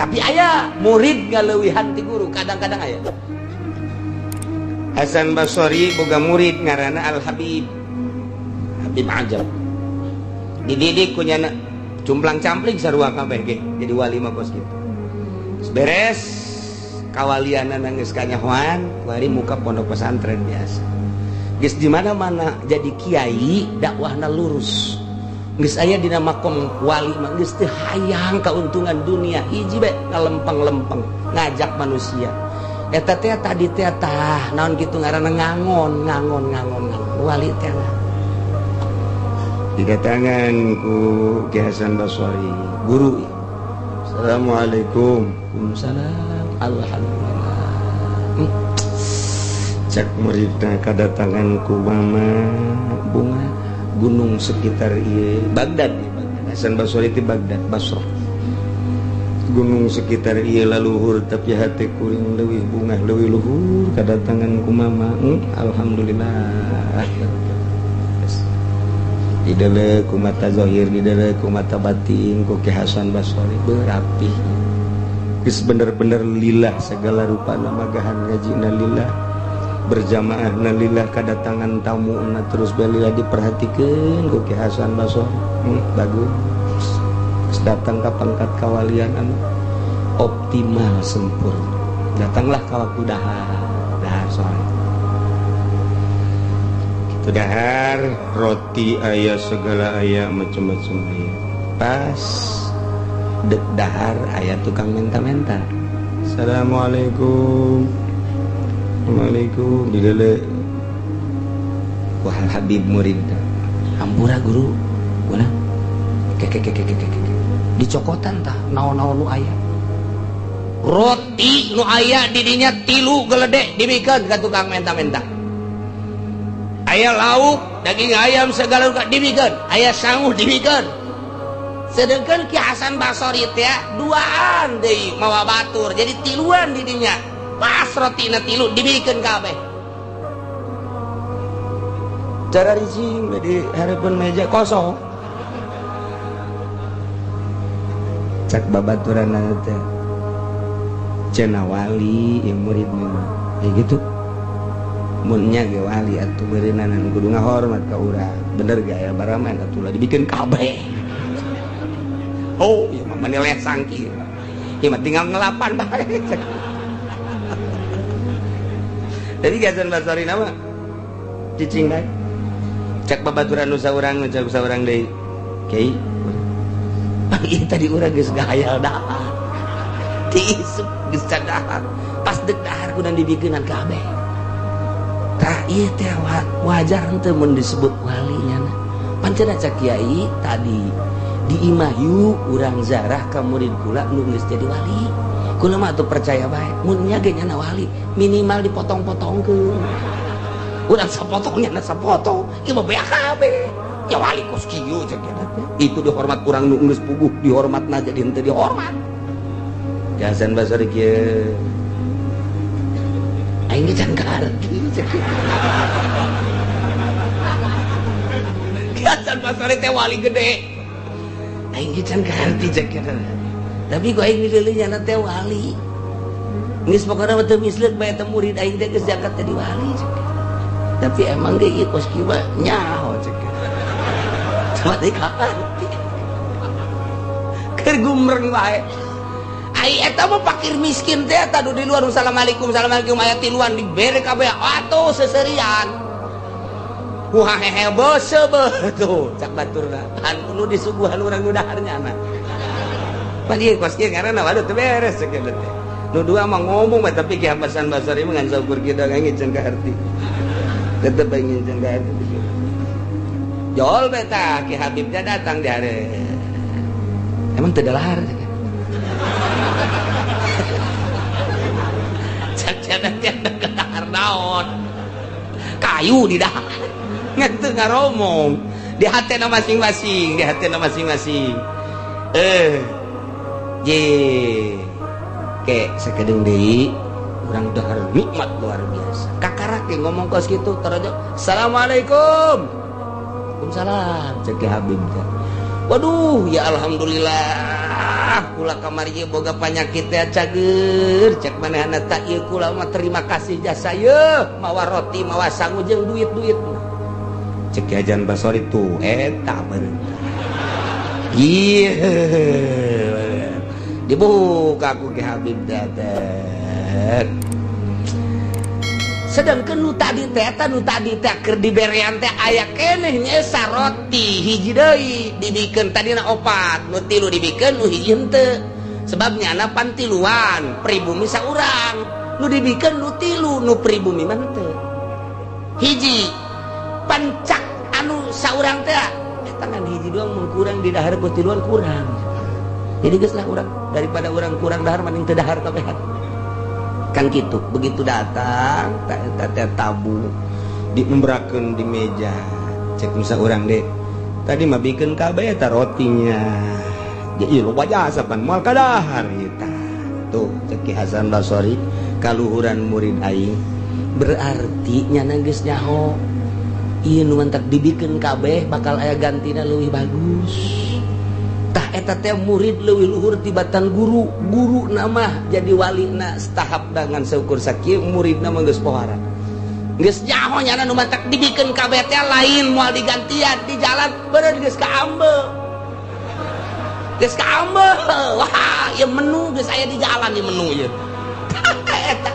Tapi aya murid ngalewihan ti guru, kadang-kadang aya. Hasan Basri boga murid ngaranna Al Habib. Habib Ajab. Dididik ku nyana cumplang-campling sarua kabeh ge jadi wali mah kos kitu. Beres kawaliana geus kanyahoan, wali muka pondok pesantren biasa. Geus di mana-mana jadi kiai, dakwahna lurus. Geus aya dina makom wali mah geus teu hayang kauntungan dunia, hiji bae ngalempeng-lempeng ngajak manusia. Eta teh tadi teh tah naon kitu ngaranna ngangon wali teh. Didatangan ku Ki Hasan Basri, guru. Assalamualaikum. Waalaikumsalam. Alhamdulillah. Cak muridna kadatangan ku mama bunga gunung sekitar ieu Baghdad di Baghdad. Hasan Basri ti Baghdad, Basrah. Gunung sekitar ieu laluhur tapi hati kuring leuwih bunga leuwih luhur kadatangan ku mama. Alhamdulillah. Didele ku mata zahir, didele ku mata batin ku Ki Hasan Basri berapih. Geus bener-bener lillah segala rupa magahan ngajina lillah, berjamaahna lillah, kadatangan tamuna terus balillah diperhatikeun ku Ki Hasan Basri. Bagus. Geus datang ka pangkat kawalian anu optimal sempurna. Datanglah ka waktu dahar sore. Dahar roti ayah segala ayah macam-macam ayah. Pas dek dahar ayah tukang menta-menta. Assalamualaikum. Waalaikumsalam. Didele wah Habib murid. Hampura guru. Guna. Kek. Dicokotan tah naon-naon nu ayah. Roti nu ayah didinya 3 geledek dibikeun ka tukang menta-menta. Aya lauk, daging ayam segala rupa dibikeun, aya sanguh dibikeun. Sedengkeun Ki Hasan Basri teh duaan deui mawa batur, jadi 3 didinya. Pas rotina 3 dibikeun kabeh. Cara rizing di hareupeun meja kosong. Cak babaturan teh. Cenah wali yang muridna. Ya gitu. Munnya ge wali atuh beureunan kudu ngahormat ka urang. Bener gak ya baraman atuh dibikin kabeh. Oh, ieu mah maneleh sangki. Ieu mah tinggal ngelapan bae. Jadi Ki Hasan Basri nama cicing bae. Cek babaturan nu saurang cek saurang deui. Kiai. Ieu tadi urang geus gahayal dahar. Tiisup geus dahar. Pas dek dahar kudu dibikeun kabeh. Tah ieu teh wajar henteu mun disebut walinya. Pancena cak kiai tadi di imahyu urang zarah ka murid kula nu geus jadi wali. Kula mah atuh percaya bae mun nya ge nyana wali minimal dipotong-potongkeun. Urang sapotongnya sapotong, ieu mah beak kabeh. Ya wali kos kieu cak kieu. Itu dihormat urang nu geus puguh dihormatna jadi henteu dihormat. Ki Hasan Basri kieu aing ge can kaarti. Ki Hasan Basri teh wali gede. Aing ge can kaarti cek kieu. Tapi ku aing dileuleung nyana teh wali. Geus pokona teu misleuk bae teh murid aing teh geus diangkat jadi wali cek. Tapi emang ge ieu kos kieu mah nyaho cek. Cuma teh kaarti. Keur gumreng wae. Ai eta mah fakir miskin teh eta di luar assalamualaikum aya 3 dibere kabeh atuh seserian. Wah hehe bose tuh cak baturna. An nu disuguhan urang nu daharnya na. Padi kos kieu ngaranna waduh teu beres cek teh. Nu dua mah ngomong tapi Ki Hasan Basri mah ngan saukur kita ngingin ka harti. Tetep ngingin ka harti. Jol beta Ki Habib teh datang di hari. Emang teu dalahar. Cak-cak kedahar naon. Kayu di dahar. Ngenteu ngaromong. Di hatena masing-masing, Ye. Ke sakedeung deui urang dahar nikmat luar biasa. Kakarake ngomong kos kitu tarajo. Assalamualaikum. Waalaikumsalam. Cek Habib teh. Waduh ya alhamdulillah kula kamari ieu boga panyakit teh cager cek manehna tak ieu kula mah terima kasih jasa ye mawa roti mawa sangu jeung duit-duit cek Hajan Basori tuh eta bener iya dibuka ku Ki Habib dadak sedangkan nu tadi teh keur diberean teh aya keneh nyesa roti hiji deui dibikeun tadina opat nu tilu dibikeun nu hiji henteu sebabnya na pantiluan pribumi saurang nu dibikeun nu tilu nu pribumi mah henteu hiji pancak anu saurang teh eta ngan hiji doang mun kurang di dahar ku tiluan kurang jadi geus lah urang daripada urang kurang dahar mending teu dahar kabehan kan gitu begitu datang teh tabu diumbrakeun di meja cek nusa urang deh tadi mah bikin kabeh eta rotinya jadi loba jasa pan moal kadahar eta tuh cek Ki Hasan Basori kaluhuran murid aing berarti nyana geus nyaho ieu nu mantak dibikeun kabeh bakal aya gantina leuwih bagus tah eta teh murid leuwih luhur tibatan guru nama jadi walina setahap dengan seukur sakieu muridna mah geus pohara geus nyaho nyana nu mantak dibikeun kabeh teh lain moal digantian di jalan bener geus kaambeul wah ieu menu geus aya di jalan ieu menu ieu eta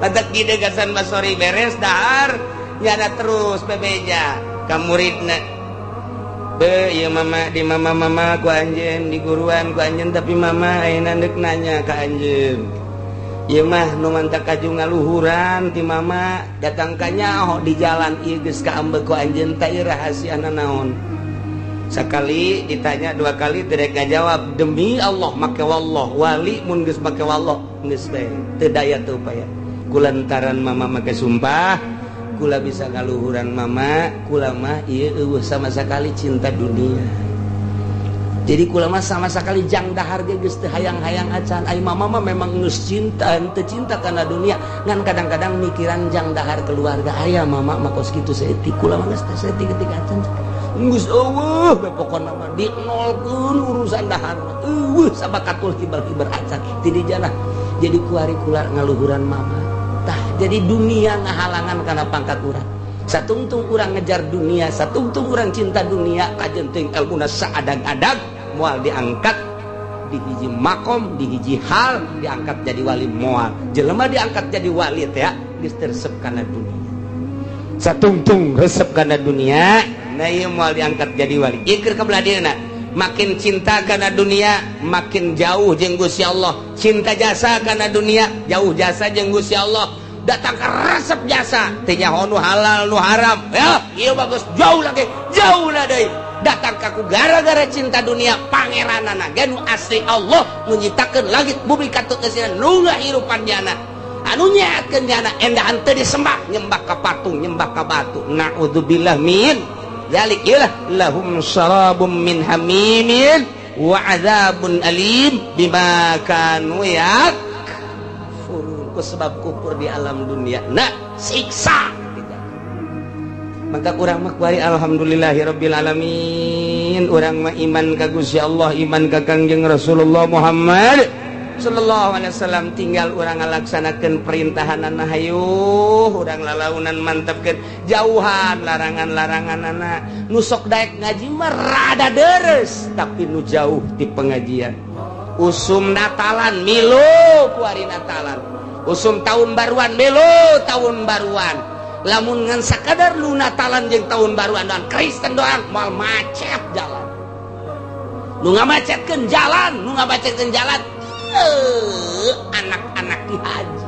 mantak kieu Hasan Basori beres dahar nyana terus bebeja ka muridna iya mama di mama ku anjeun di guruan ku anjeun tapi mama ayeuna deuk nanya ka anjeun ieu mah nu mantak kaju ngaluhuran ti mama datang ka nyaho di jalan ieu geus kaambeuk ku anjeun teh ieu rahasiana naon sakali ditanya dua kali teu rek ngajawab demi Allah make wallah wali mun geus make wallah geus bae teu daya teu upaya kulantaran mama make sumpah kula bisa ngaluhuran mama kula mah ieu eueuh sama sakali cinta dunia jadi kula mah sama sakali jang dahar ge geus teu hayang-hayang acan ai mama mah memang geus cinta teu cinta kana dunia ngan kadang-kadang mikiran jang dahar keluarga aya mama mah kos kitu saeutik kula mah geus teu saeutik ketika acan geus eueuh we pokona mah dinolkeun urusan dahar mah eueuh sabakatul hibar-hibar acan ti dijana jadi kuari kula ngaluhuran mama jadi dunia ngahalangan karena pangkat urang satungtung urang ngejar dunia satungtung urang cinta dunia kajenting elmuna saadag-adag moal diangkat di hiji makom di hiji hal diangkat jadi wali moal jelema diangkat jadi wali teh geus resep kana dunia satungtung resep kana dunia nah ieu moal diangkat jadi wali ikir kabelah dieuna makin cinta karena dunia makin jauh jeung Gusti Allah cinta jasa karena dunia jauh jasa jeung Gusti Allah datang ke resep jasa teh nyaho nu halal nu haram ya ieu bagus jauh lagi jauh lah deui datang ka ku gara-gara cinta dunia pangeranana ge nu asli Allah nu nyiptakeun langit bumi katut geusina nu ngahirupan jana anu nyaetkeun jana endahan teu disembah nyembah ka patung nyembah ka batu naudzubillah min zalik ilah lahum syarabum min hamimin wa adzabun alim bima kanu sebab kufur di alam dunia nah siksa maka urang mah kuari alhamdulillahirabbil alamin urang mah iman ka Gusti Allah iman ka Kangjeng Rasulullah Muhammad sallallahu alaihi wasallam tinggal urang ngalaksanakeun perintahanana hayuh urang lalaunan mantepkeun jauhan larangan-laranganana nu sok daek ngaji mah rada deres tapi nu jauh ti pengajian usum natalan milu kuari natalan usum tahun baruan melo tahun baruan lamun ngan sakadar lu natalan jeung tahun baruan dan Kristen doang moal macet jalan nu ngamacetkeun jalan anak-anak Ki Haji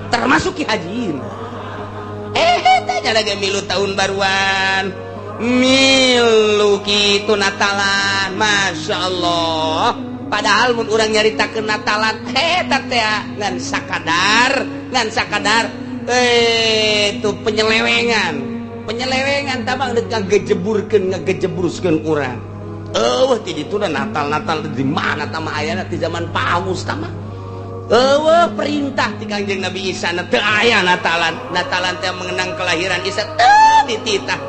termasuk Ki Haji teh ada ge milu tahun baruan milu kitu natalan Masya Allah padahal mun urang nyaritakeun natalan eta teh ngan sakadar itu penyelewengan tamang deuk ngagejeburkeun urang eueuh ti ditu natal di mana tah ayana ti zaman Paus tah mah eueuh perintah ti Kangjeng Nabi Isa teu aya natalan teh mengenang kelahiran Isa teu dititah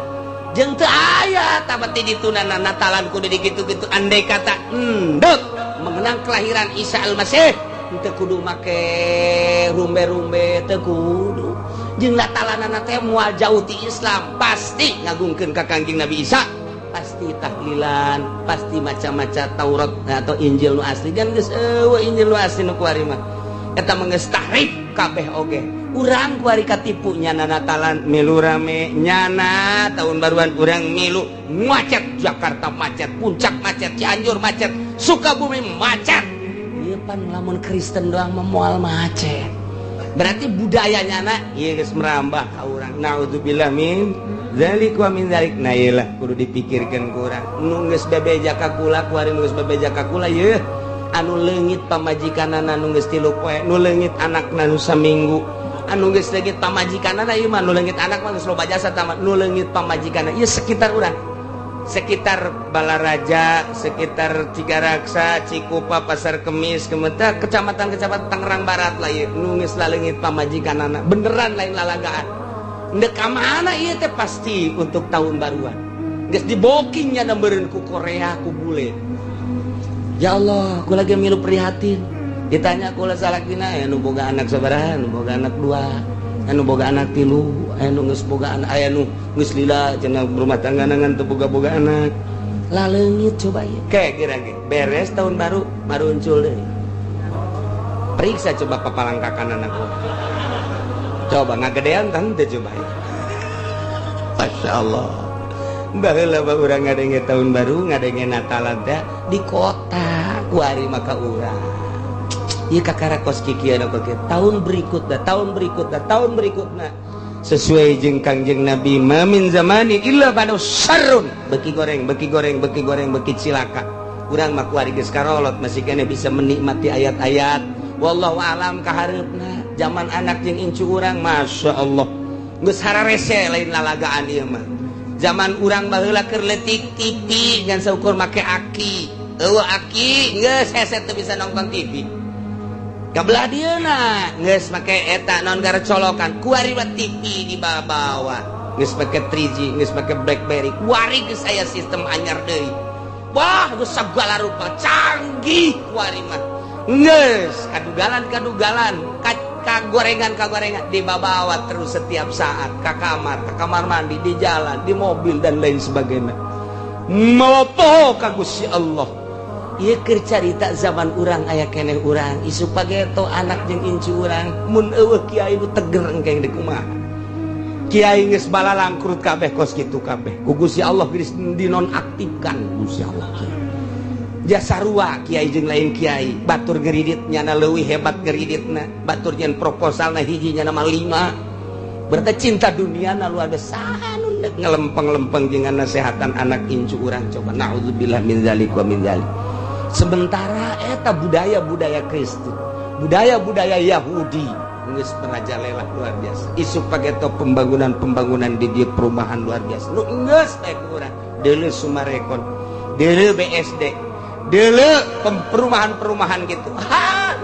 jeung teu aya tabati ditunana Natalan kudu dikitu-kitu andai kata endeuh mengenang kelahiran Isa Al-Masih teu kudu make rumbe-rumbe teu kudu jeung Natalanana teh moal jauh ti Islam pasti ngagungkeun ka Kangjeng Nabi Isa pasti tahlilan pasti maca-maca Taurat atau Injil nu asli kan geus eueuh Injil nu asli nu kuari mah eta mah geus tahrif kabeh oge urang kuari katipu nyana Natalan milu rame nyana tahun baruan urang milu macet Jakarta macet Puncak macet Cianjur macet Sukabumi macet ieu pan lamun Kristen doang mah moal macet berarti budayanya na ieu geus merambah ka urang naudzubillah min zalik wa min zalik nah ieu lah kudu dipikirkeun ku urang nu geus bebeja ka kula kuari nu geus bebeja ka kula ieu anu leungit pamajikanana nu geus 3 poe nu leungit anakna nu saminggu anu geus leungit pamajikanana ieu mah nu leungit anak mah geus loba jasa tamat nu leungit pamajikanana ieu sekitar urang sekitar Balaraja sekitar Cigaraksa Cikupa Pasar Kemis Kemeta kecamatan-kecamatan Tangerang Barat lah ieu nu geus leungit pamajikanana beneran lain lalagaan ndek ka mana ieu teh pasti untuk tahun baruan geus diboking nya meureun ku Korea ku bule ya Allah kula lagi milu prihatin ditanya kula salakina aya nu boga anak sabaraha nu boga anak 2 anu boga anak 3 anu geus boga anak aya nu geus lila cenah rumah tangga nangan teu boga-boga anak laleungit coba ieu kayak kira-kira beres tahun baru maruncul deui periksa coba papalangkakan anak gua coba ngagedean kan teh coba Masya Allah baheula ba urang ngadenge tahun baru ngadenge Natalan teh di kota kuari maka urang ieu kakarakos kikieu kok tahun berikutna sesuai jeung Kangjeng Nabi mamin zamani illa banu sarrun beki goreng beki cilaka urang mah kuari geus karolot masih kene bisa menikmati ayat-ayat wallahu alam kahareupna zaman anak jeung incu urang Masya Allah geus hararese lain lalagaan ieu mah zaman urang baheula keur leutik TV ngan saukur make aki eueuh aki geus hese teu bisa nonton TV kabelah dieuna geus make eta naon gara colokan kuari mah TV di bawah geus make 3G geus make BlackBerry kuari geus aya sistem anyar deui wah geus sagala rupa canggih kuari mah geus kadugalan kagorengan di bawah terus setiap saat ke kamar mandi di jalan di mobil dan lain sebagainya mopo ka Gusti Allah ieu keur carita zaman urang aya keneh urang isu pageto anak jeung incu urang mun eueuh kiai nu teger engkeng di kumaha kiai geus balalang kurut kabeh kos kitu kabeh ku Gusti Allah geus dinonaktifkan Gusti Allah jasa sarua kiai jeung lain kiai batur geridit nyana leuwih hebat geriditna batur nyen proposalna hiji nyana mah 5 berarti cinta dunia na luar biasa anu ngelempeng-lempeng jeung nasehatan anak incu urang coba naudzubillah min zalik wa min zalik sementara eta budaya-budaya Kristen budaya-budaya Yahudi geus merajalela luar biasa isu pageto pembangunan di dieu perumahan luar biasa nu geus teh urang deuleu Sumarekon deuleu BSD deuleu perumahan-perumahan gitu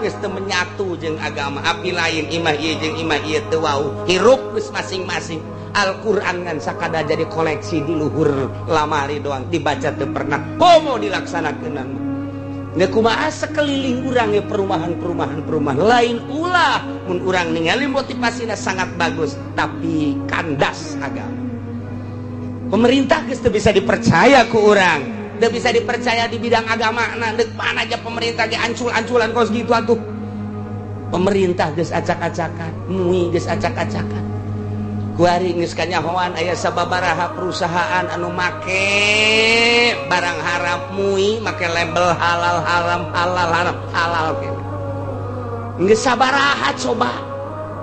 geus teu menyatu jeung agama api lain imah ieu jeung imah ieu teu wau hirup geus masing-masing Al-Qur'an ngan sakada jadi koleksi di luhur lamari doang dibaca teu pernah komo dilaksanakeun nggak kumaha sekeliling urang ya perumahan lain ulah mun urang ningali motivasinya sangat bagus tapi kandas agama pemerintah geus teu bisa dipercaya ku urang teu bisa dipercaya di bidang agama nah deuk mana aja pemerintah ge ancul-anculan kos gitu atuh pemerintah geus acak-acakan MUI geus acak-acakan kuari geus kanyahoan aya sababaraha perusahaan anu make barang haram MUI make label halal ke geus sabaraha coba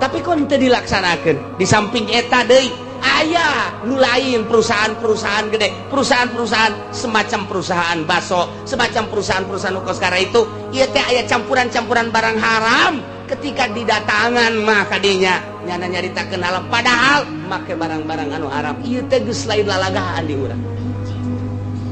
tapi kok teu dilaksanakeun di samping eta deui aya nu lain perusahaan-perusahaan gede perusahaan-perusahaan semacam perusahaan baso semacam perusahaan-perusahaan ukos kara itu ieu teh aya campuran-campuran barang haram ketika didatangan mah kadinya nyana nyaritakeun haram padahal make barang-barang anu haram ieu teh geus lain lalagaan di urang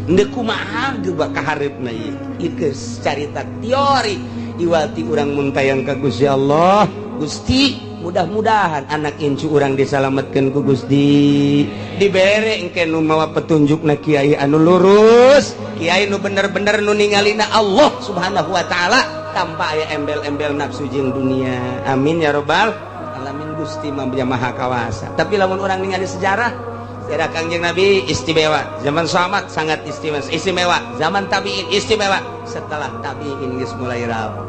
ndeu kumaha geus kahareupna ieu geus carita teori iwati urang mun tayang ka Gusti Allah Gusti mudah-mudahan anak incu urang disalametkeun ku Gusti, dibere engke nu mawa petunjukna kiai anu lurus, kiai nu bener-bener nu ningalina Allah Subhanahu wa taala tanpa aya embel-embel nafsu jeung dunia. Amin ya robbal alamin. Gusti Maha Kawasa. Tapi lamun urang ningali sejarah Kangjeng Nabi istimewa, zaman sahabat sangat istimewa, zaman tabi'in istimewa, setelah tabi'in geus mulai rapuh.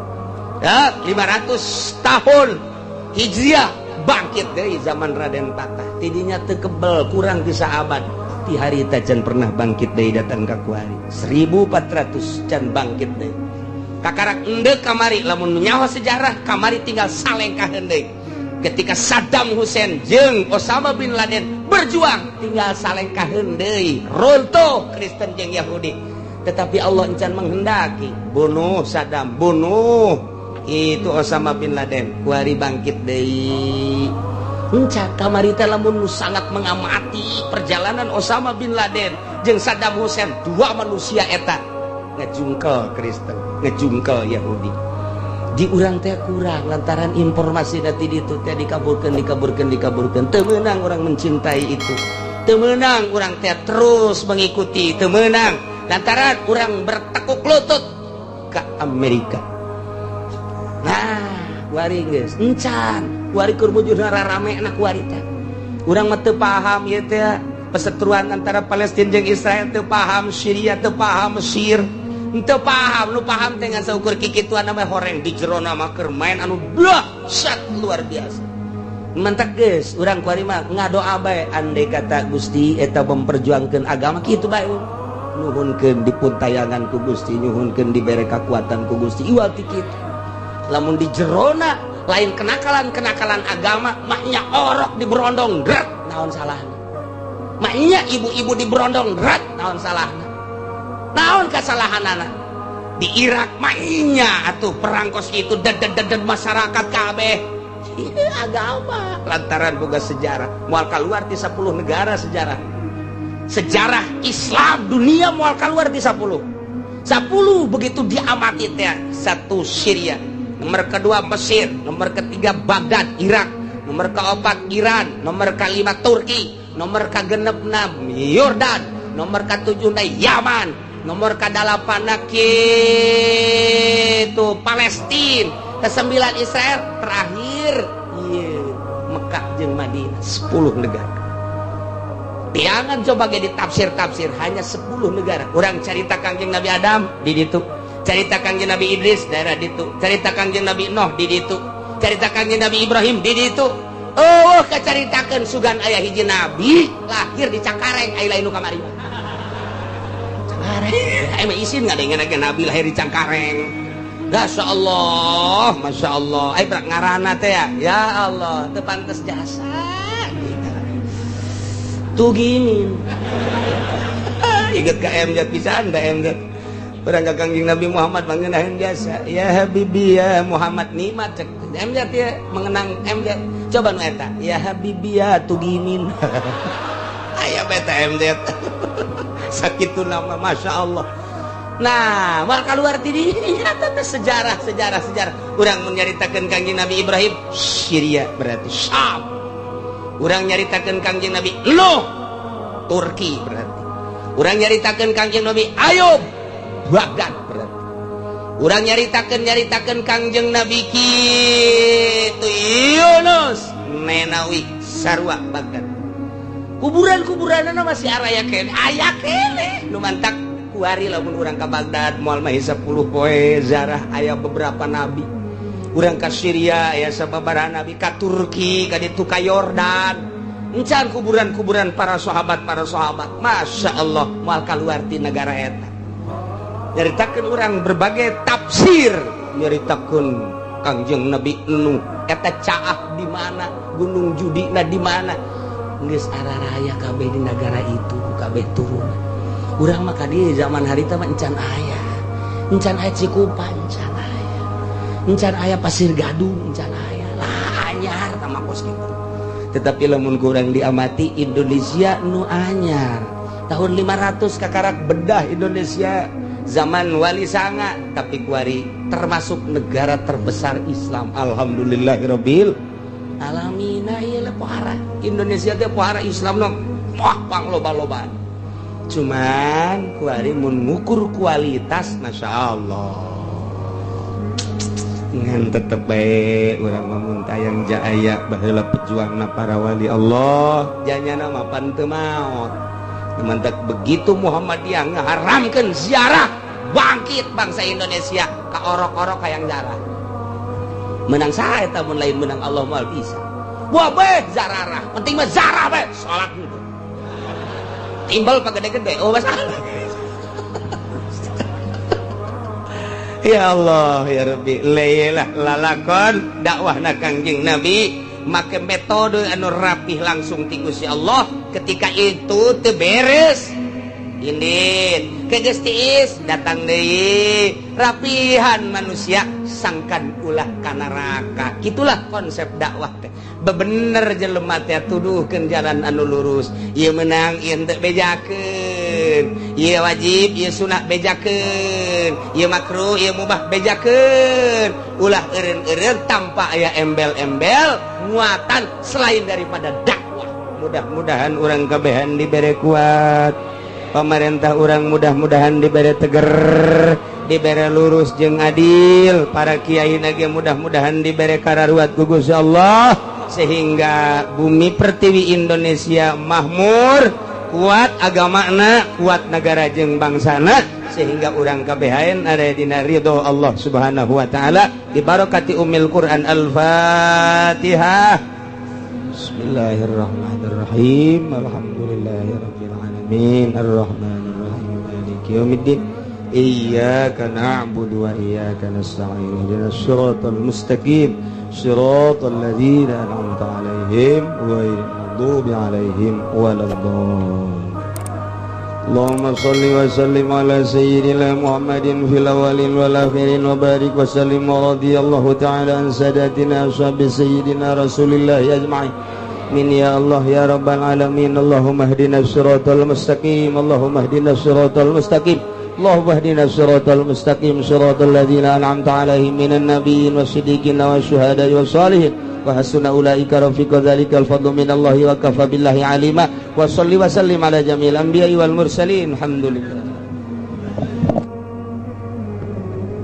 Ya, 500 tahun Hijriah bangkit dari zaman Raden Patah. Tidinya teu kebel kurang ti sahabat. Ti hari tajan pernah bangkit deui datang ka kuari. 1400 can bangkit deui. Kakarak endeu kamari lamun nyawa sejarah kamari tinggal salengkaheun deui. Ketika Saddam Hussein jeung Osama bin Laden berjuang tinggal salengkaheun deui, runtuh Kristen jeung Yahudi. Tetapi Allah encan menghendaki bunuh Saddam, bunuh itu Osama bin Laden, kuari bangkit deui. Encan kamari teh lamun sangat mengamati perjalanan Osama bin Laden jeung Saddam Hussein, dua manusia eta ngejungkel Kristen, ngejungkel Yahudi. Di urang teh kurang lantaran informasi dati ditu teh dikaburkeun teu meunang urang mencintai itu, teu meunang urang teh terus mengikuti, teu meunang lantaran urang bertekuk lutut ke Amerika. Nah kuari geus encan kuari keur bujurna raramena kuari teh urang mah teu paham ieu teh perseteruan antara Palestina jeung Israel, teu paham Syria, teu paham Mesir, teu paham. Nu paham teh ngan saukur kikituan nama horeng di jero nama keur main anu dahsyat luar biasa. Mentak geus urang kuari mah ngadoa bae andai kata Gusti eta memperjuangkeun agama kitu bae. Nuhunkeun dipuntayangan ku Gusti, nyuhunkeun dibere kakuatan ku Gusti. Iwal ti kitu. Lamun di jerona lain kenakalan agama, maknya orok di berondong drat naon salahna. Maknya ibu-ibu di berondong drat naon salahna. Naon kasalahanana di Irak mainnya atuh perang kos itu dan masyarakat kabeh agama lantaran boga sejarah moal kaluar di 10 negara sejarah Islam dunia moal kaluar di 10 begitu diamati teh. 1 Syria, nomor kedua Mesir, nomor ketiga Baghdad Irak, nomor keempat Iran, nomor kelima Turki, nomor ke-6 Yordan, nomor ke-7 Yaman, nomor ke-8 itu Palestina, ke-9 Israel, terakhir Mekah jeung Madinah. 10 negara. Jangan coba ge ditafsir hanya 10 negara. Urang carita Kangjeng Nabi Adam di ditu, carita Kangjeng Nabi Idris daerah ditu, carita Kangjeng Nabi Nuh di ditu, carita Kangjeng Nabi Ibrahim di ditu. Oh kacaritakeun sugan aya hiji nabi lahir di Cangkareng aya lain nu kamari. Emang isin nggak dengan Nabi lahir di Cangkareng. Masya Allah, Masya Allah. Berak ngarana teh ya Allah, teu pantes jasa. Tuh gini. Ingat ke MJ pisan, da MJ. Urang ka Kangjeng Nabi Muhammad mangeunahkeun jasa. Ya Habibi ya Muhammad nikmat cek. MJ teh mengenang MJ. Coba nu eta. Ya Habibi ya tugimin. Aya beta MJ. Sakitu nama Masya Allah. Nah mal kaluar ti dinya teh sejarah urang mun nyaritakeun Kangjeng Nabi Ibrahim Syria berarti Syam, urang nyaritakeun Kangjeng Nabi Nuh Turki berarti, urang nyaritakeun Kangjeng Nabi Ayub Baghdad berarti, urang nyaritakeun Kangjeng Nabi kitu Yunus Nenawi sarua Baghdad. Kuburan-kuburanana masih aya kene nu mantak kuari lamun urang ka Baghdad moal mah 10 poe zarah aya beberapa nabi. Urang ka Syria aya sababaraha nabi, ka Turki ka ditu ka Yordan. Encan kuburan-kuburan para sahabat. Masya Allah moal kaluar ti negara eta. Nyaritakeun urang berbagai tafsir, nyaritakeun Kangjeng Nabi Nuh eta caah di mana, gunung judina di mana. Geus araraya kabeh di negara itu kabeh turun. Urang mah kadi zaman harita mah encan aya Cikupa, encan aya Pasir Gadung, encan aya lah anyar tah makos kitu. Tetapi lamun kurang diamati Indonesia nu anyar tahun 500 kakarak bedah Indonesia zaman Wali Sanga, tapi kuari termasuk negara terbesar Islam. Alhamdulillahirabbil alamina ieu pohara Indonesia teh pohara Islam no pang loba-lobaan cuman kuari mun ngukur kualitas Masya Allah ngan tetep bae urang mah tayang jaya baheula pejuangna para wali Allah janyana mah pan teu maot mantek begitu Muhammadiyah ngaharamkeun ziarah bangkit bangsa Indonesia ka orok-orok hayang ziarah menang saha eta mun lain menang Allah moal bisa buah beh zararah penting mah zarah beh salat gitu timbal pagede-gede oh bas ya Allah ya Rabbi leilah lalakon dakwahna Kangjeng Nabi make metode anu rapih langsung ti Gusti Allah ketika itu teu beres indin ke geus tiis datang deui rapihan manusia sangkan ulah ka neraka gitulah konsep dakwah teh bebener jelema teh tuduhkeun jalan anu lurus ieu meunang ieu teu bejakeun ieu wajib ieu sunah bejakeun ieu makruh ieu mubah bejakeun ulah eureun-eureun tanpa aya embel-embel muatan selain daripada dakwah mudah-mudahan urang kabehan dibere kuat pemerintah urang mudah-mudahan dibere teger dibere lurus jeung adil para kiai nage mudah-mudahan dibere kararuat ku Gusti Allah sehingga bumi pertiwi Indonesia makmur kuat agamana kuat negara jeung bangsana sehingga urang kabehaen ada dina ridho Allah Subhanahu wa taala di barokati Ummul Quran Al-Fatihah. Bismillahirrahmanirrahim. Alhamdulillahirabbil alamin arrahmanir rahim maliki yaumiddin iyyaka na'budu wa iyyaka nasta'in ihdinas siratal mustaqim siratal ladzina an'amta 'alaihim ghairil maghdubi 'alaihim waladdallin. Allahumma shalli wa sallim ala sayyidina Muhammadin fil awwalin wal akhirin wa barik wa sallim wa radiyallahu ta'ala an sadatina ashabi sayyidina Rasulillah ajma'in. Min ya Allah ya rabbal alamin. Allahumma ihdinas siratal mustaqim. Allahumma ihdinas siratal mustaqim. Allahumma ihdinas siratal mustaqim siratal ladzina an'amta 'alaihim minan nabiyyin wasiddiqin wasyuhada'i wassalihin wa hasuna ulaika rafiqa dzalikal fadlu minallahi wa kafa billahi alima wa shalli wa sallim ala jamil anbiya'i wal mursalin alhamdulillah.